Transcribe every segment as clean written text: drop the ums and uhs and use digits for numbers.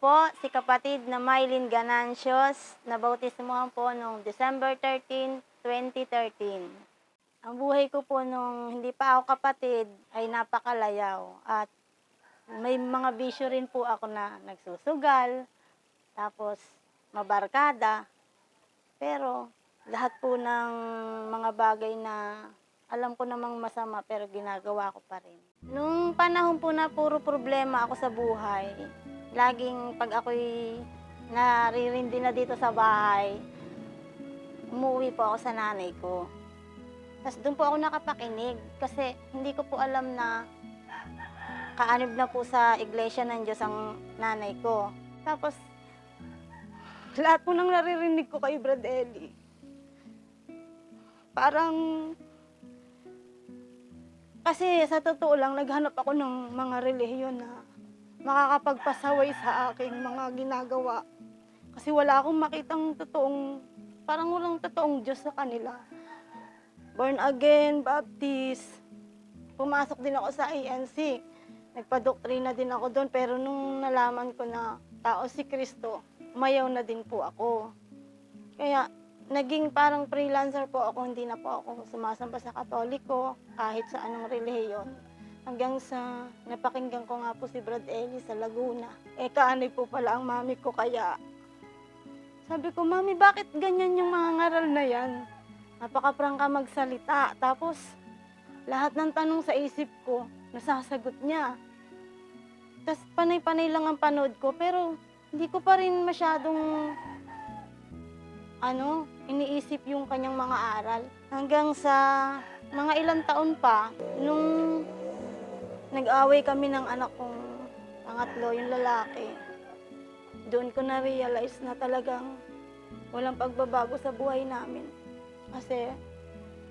po si kapatid na Mylene Ganancios, nabautismuhan po noong December 13, 2013. Ang buhay ko po nung hindi pa ako kapatid ay napakalayaw at may mga bisyo rin po ako na nagsusugal, tapos mabarkada. Pero lahat po ng mga bagay na alam ko namang masama pero ginagawa ko pa rin. Nung panahon po na puro problema ako sa buhay, laging pag ako'y naririndi na dito sa bahay, umuwi po ako sa nanay ko. Tapos doon po ako nakapakinig kasi hindi ko po alam na kaanib na po sa iglesia ng Diyos ang nanay ko. Tapos lahat po nang naririnig ko kay Brad Eli, parang kasi sa totoo lang naghanap ako ng mga relihiyon na makakapagpasaway sa aking mga ginagawa. Kasi wala akong makitang totoong, parang walang totoong Diyos sa kanila. Born again, Baptist. Pumasok din ako sa ANC. Nagpadoktrina din ako doon, pero nung nalaman ko na tao si Kristo, umayaw na din po ako. Kaya naging parang freelancer po ako, hindi na po ako sumasamba sa Katoliko, kahit sa anong relihiyon. Hanggang sa napakinggan ko nga po si Brad Eli sa Laguna. Kaanay po pala ang mami ko, kaya sabi ko, Mami, bakit ganyan yung mga ngaral na yan? Napakaprangka magsalita. Tapos lahat ng tanong sa isip ko, nasasagot niya. Tapos panay-panay lang ang panood ko, pero hindi ko pa rin masyadong iniisip yung kanyang mga aral. Hanggang sa mga ilang taon pa, nung nag-away kami ng anak kong pangatlo, yung lalaki, doon ko na-realize na talagang walang pagbabago sa buhay namin. Kasi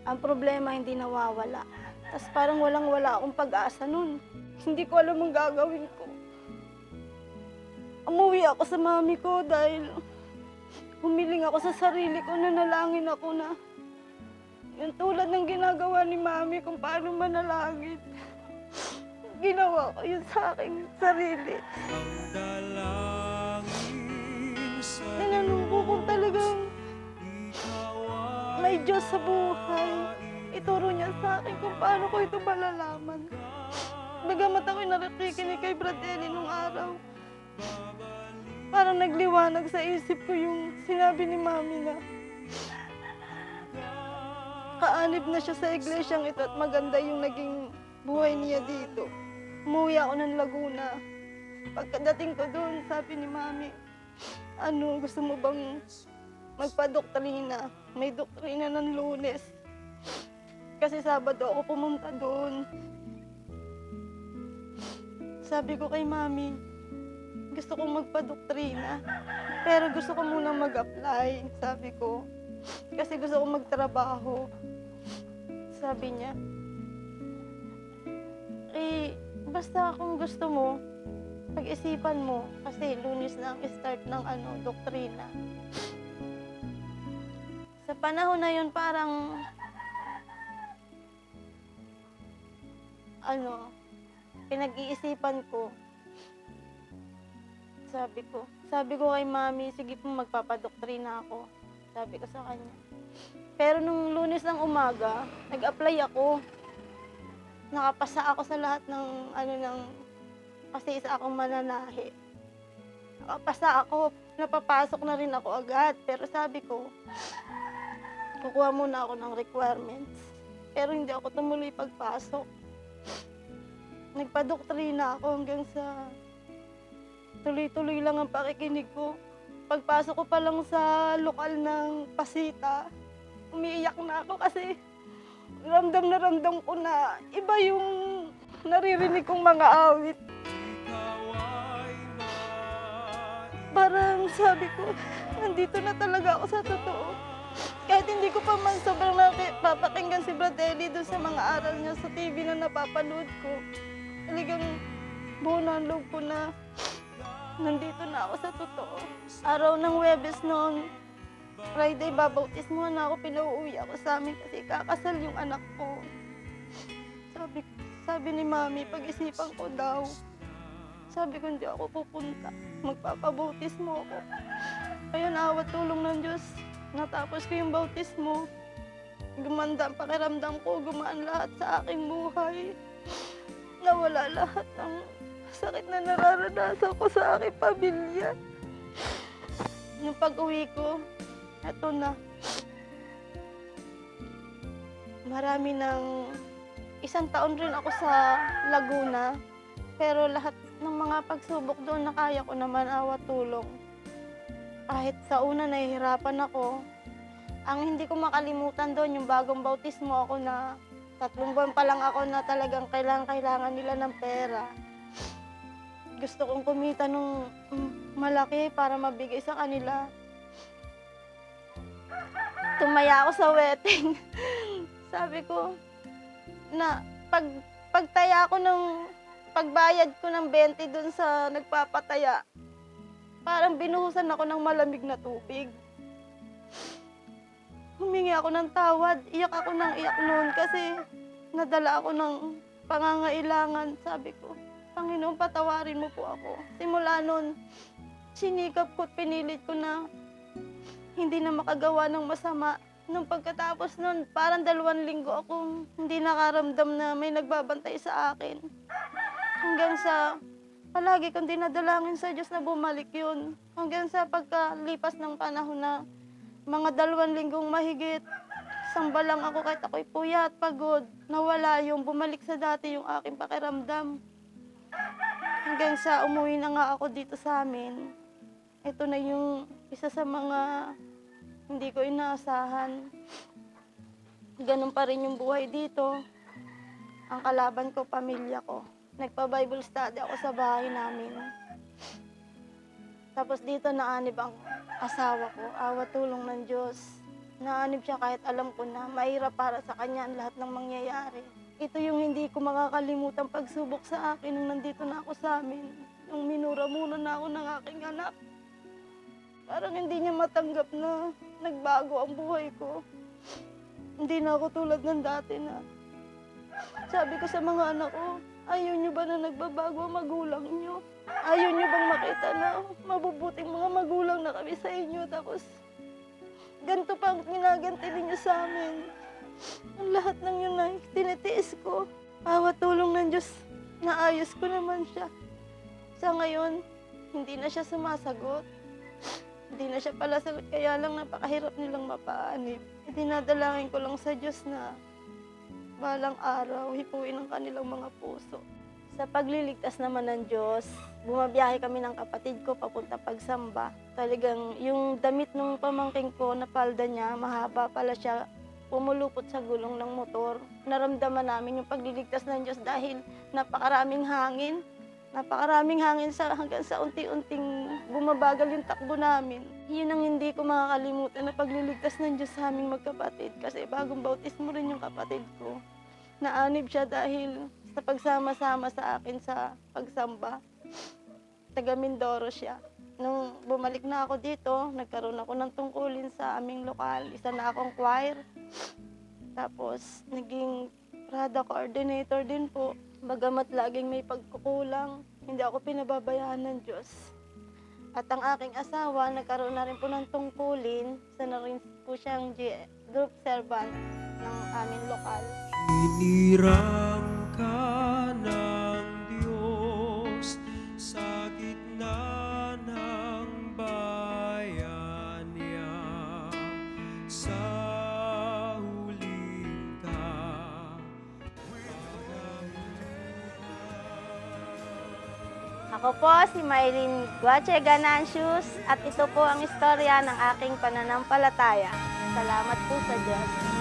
ang problema hindi nawawala. Tapos parang walang-wala akong pag-asa nun. Hindi ko alam ang gagawin ko. Umuwi ako sa mami ko dahil humiling ako sa sarili ko, nanalangin ako na yung tulad ng ginagawa ni mami kung paano manalangin. Ginawa ko yun sa aking sarili. Tinanong ko kung talagang may Diyos sa buhay. Ituro niya sa akin kung paano ko ito malalaman. Bagamat ako'y nakikinig kay Brad Eli nung araw, parang nagliwanag sa isip ko yung sinabi ni mami na kaanib na siya sa iglesyang ito at maganda yung naging buhay niya dito. Umuwi ako ng Laguna. Pagkadating ko doon, sabi ni mami, gusto mo bang magpa-doktrina? May doktrina ng Lunes. Kasi Sabado ako pumunta doon. Sabi ko kay mami, gusto kong magpa-doktrina, pero gusto ko munang mag-apply, sabi ko. Kasi gusto kong magtrabaho. Sabi niya, basta kung gusto mo, pag-isipan mo, kasi Lunes na ang start ng doktrina. Sa panahon na yun, parang, pinag-iisipan ko. Sabi ko kay mami, sige po magpapadoktrina ako. Sabi ko sa kanya. Pero nung Lunes ng umaga, nag-apply ako. Nakapasa ako sa lahat ng kasi isa akong mananahi. Nakapasa ako, napapasok na rin ako agad. Pero sabi ko, kukuha muna ako ng requirements. Pero hindi ako tumuloy pagpasok. Nagpadoktrina ako hanggang sa tuloy-tuloy lang ang pakikinig ko. Pagpasok ko pa lang sa lokal ng Pasita, umiiyak na ako kasi ramdam na ramdam ko na iba yung naririnig kong mga awit. Parang sabi ko, nandito na talaga ako sa totoo. Kahit hindi ko pa man sobrang papakinggan si Brad Eli doon sa mga aral niya sa TV na napapanood ko. Talagang buo na ang loob ko na nandito na ako sa totoo. Araw ng Huwebes noon, Friday, babautismuhan na ako, pinauuwi ako sa amin kasi kakasal yung anak ko. Sabi ni mami, pag-isipan ko daw. Sabi ko, hindi ako pupunta. Magpapabautismo ako. Ayun, awat tulong ng Diyos. Natapos ko yung bautismo. Gumanda ang pakiramdam ko, gumaan lahat sa aking buhay. Nawala lahat ng sakit na nararanasan ko sa aking pamilya. Yung pag-uwi ko, eto na. Marami ng... Isang taon rin ako sa Laguna. Pero lahat ng mga pagsubok doon, nakaya ko naman, awat tulong. Kahit sa una nahihirapan ako, ang hindi ko makalimutan doon, yung bagong bautismo ako na 3 buwan pa lang ako na talagang kailangan nila ng pera. Gusto kong kumita ng malaki para mabigay sa kanila. Tumaya ako sa wedding. Sabi ko na pagtaya ko ng pagbayad ko ng 20 doon sa nagpapataya, parang binuhusan ako ng malamig na tubig. Humingi ako ng tawad, iyak ako ng iyak noon kasi nadala ako ng pangangailangan. Sabi ko, Panginoon, patawarin mo po ako. Simula noon, sinikap ko at pinilit ko na hindi na makagawa ng masama. Nung pagkatapos noon, parang 2 linggo akong hindi nakaramdam na may nagbabantay sa akin. Hanggang sa palagi kong dinadalangin sa Diyos na bumalik yun. Hanggang sa pagkalipas ng panahon na mga 2 linggong mahigit, samba lang ako kahit ako'y puyat, pagod. Nawala yung bumalik sa dati yung aking pakiramdam. Hanggang sa umuwi na nga ako dito sa amin. Ito na yung isa sa mga hindi ko inaasahan. Ganun pa rin yung buhay dito. Ang kalaban ko, pamilya ko. Nagpa-Bible study ako sa bahay namin. Tapos dito naanib ang asawa ko. Awat tulong ng Diyos. Naanib siya kahit alam ko na mahirap para sa kanya ang lahat ng mangyayari. Ito yung hindi ko makakalimutan pagsubok sa akin nung nandito na ako sa amin. Nung minura muna na ako ng aking anak. Parang hindi niya matanggap na nagbago ang buhay ko. Hindi na ako tulad ng dati na sabi ko sa mga anak ko, ayaw niyo ba na nagbabago ang magulang niyo? Ayaw niyo bang makita na mabubuting mga magulang na kami sa inyo? Tapos, ganito pa ang ginaganti ninyo sa amin. Ang lahat ng yun na tinitiis ko. Awat tulong ng Diyos, naayos ko naman siya. Sa ngayon, hindi na siya sumasagot. Hindi na siya pala sagot, kaya lang napakahirap nilang mapaanib. Dinadalangin ko lang sa Diyos na balang araw, hipuin ang kanilang mga puso. Sa pagliligtas naman ng Diyos, bumabiyahe kami ng kapatid ko papunta pagsamba. Talagang yung damit ng pamangking ko na palda niya, mahaba pala siya, pumulupot sa gulong ng motor. Naramdaman namin yung pagliligtas ng Diyos dahil napakaraming hangin. Napakaraming hangin hanggang sa unti-unting bumabagal yung takbo namin. Yun ang hindi ko makakalimutan na pagliligtas ng Diyos sa aming magkapatid. Kasi bagong bautismo rin yung kapatid ko. Naanib siya dahil sa pagsama-sama sa akin sa pagsamba. Taga Mindoro siya. Nung bumalik na ako dito, nagkaroon ako ng tungkulin sa aming lokal. Isa na akong choir. Tapos naging Rada coordinator din po. Bagamat laging may pagkukulang, hindi ako pinababayaan ng Diyos. At ang aking asawa, nagkaroon na rin po ng tungkulin. Isa na rin po siyang group servant ng aming lokal. Inirang ka ng Diyos sa gitna ng bayan niya. Sa huling ka. Ako po si Maylene Guache Ganancius at ito po ang istorya ng aking pananampalataya. Salamat po sa Diyos.